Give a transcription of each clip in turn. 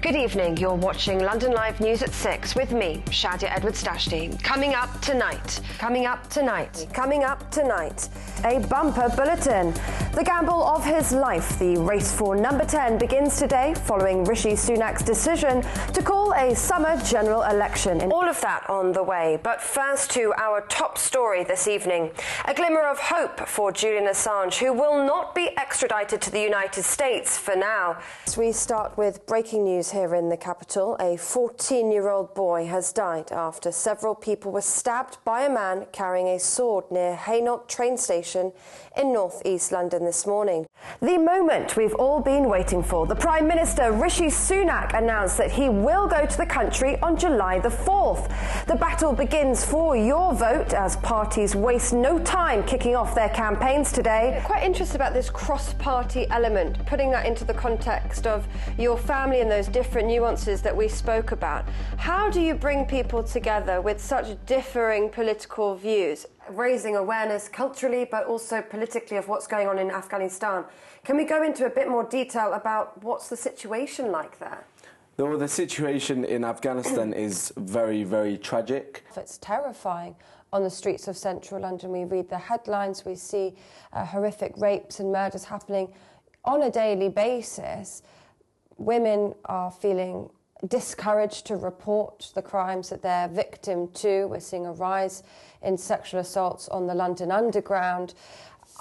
Good evening. You're watching London Live News at 6 with me, Shadia Edwards-Dashti. Coming up tonight, a bumper bulletin. The gamble of his life, the race for number 10, begins today following Rishi Sunak's decision to call a summer general election. All of that on the way, but first to our top story this evening. A glimmer of hope for Julian Assange, who will not be extradited to the United States for now. So we start with breaking news here in the capital. A 14-year-old boy has died after several people were stabbed by a man carrying a sword near Hainault train station in north-east London this morning. The moment we've all been waiting for. The Prime Minister, Rishi Sunak, announced that he will go to the country on July the 4th. The battle begins for your vote as parties waste no time kicking off their campaigns today. Quite interested about this cross-party element, putting that into the context of your family and those different nuances that we spoke about. How do you bring people together with such differing political views? Raising awareness culturally, but also politically of what's going on in Afghanistan. Can we go into a bit more detail about what's the situation like there? Well, the situation in Afghanistan is very, very tragic. It's terrifying. On the streets of central London, we read the headlines, we see horrific rapes and murders happening on a daily basis. Women are feeling discouraged to report the crimes that they're victim to. We're seeing a rise in sexual assaults on the London Underground.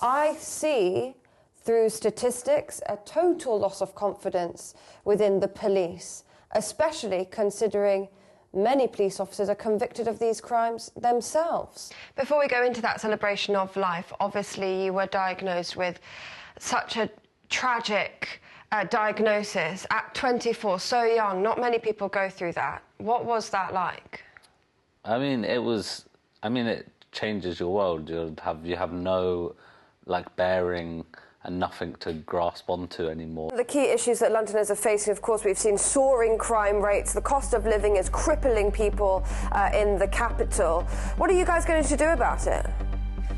I see, through statistics, a total loss of confidence within the police, especially considering many police officers are convicted of these crimes themselves. Before we go into that celebration of life, obviously you were diagnosed with such a tragic diagnosis at 24, so young. Not many people go through that. What was that like? It changes your world. You have no bearing and nothing to grasp onto anymore. The key issues that Londoners are facing, of course, we've seen soaring crime rates. The cost of living is crippling people in the capital. What are you guys going to do about it?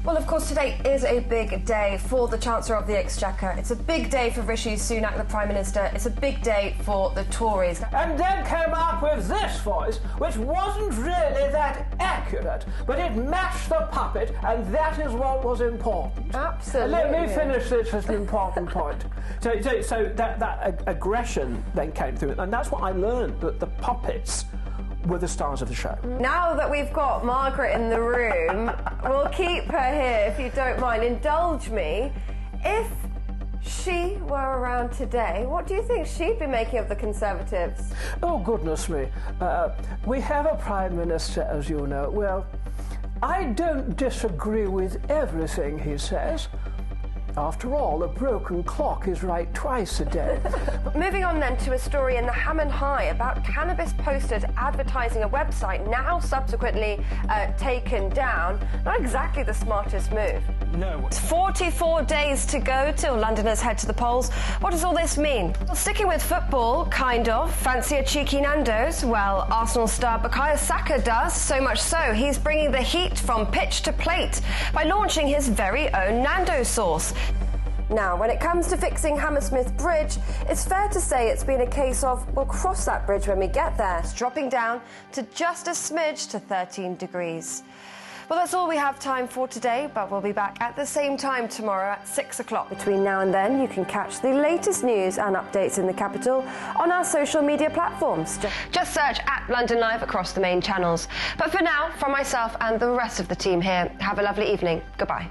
Well, of course, today is a big day for the Chancellor of the Exchequer. It's a big day for Rishi Sunak, the Prime Minister. It's a big day for the Tories. And then came up with this voice, which wasn't really that accurate, but it matched the puppet, and that is what was important. Absolutely. Let me finish this as an important point. So that aggression then came through, and that's what I learned, that the puppets were the stars of the show. Now that we've got Margaret in the room, we'll keep her here if you don't mind. Indulge me. If she were around today, what do you think she'd be making of the Conservatives? Oh, goodness me. We have a Prime Minister, as you know. Well, I don't disagree with everything he says. After all, a broken clock is right twice a day. Moving on then to a story in the Ham and High about cannabis posters advertising a website now subsequently taken down. Not exactly the smartest move. No. It's 44 days to go till Londoners head to the polls. What does all this mean? Well, sticking with football, kind of. Fancy a cheeky Nando's? Well, Arsenal star Bukayo Saka does, so much so he's bringing the heat from pitch to plate by launching his very own Nando's sauce. Now, when it comes to fixing Hammersmith Bridge, it's fair to say it's been a case of we'll cross that bridge when we get there. It's dropping down to just a smidge to 13 degrees. Well, that's all we have time for today, but we'll be back at the same time tomorrow at 6 o'clock. Between now and then, you can catch the latest news and updates in the capital on our social media platforms. Just search at London Live across the main channels. But for now, from myself and the rest of the team here, have a lovely evening. Goodbye.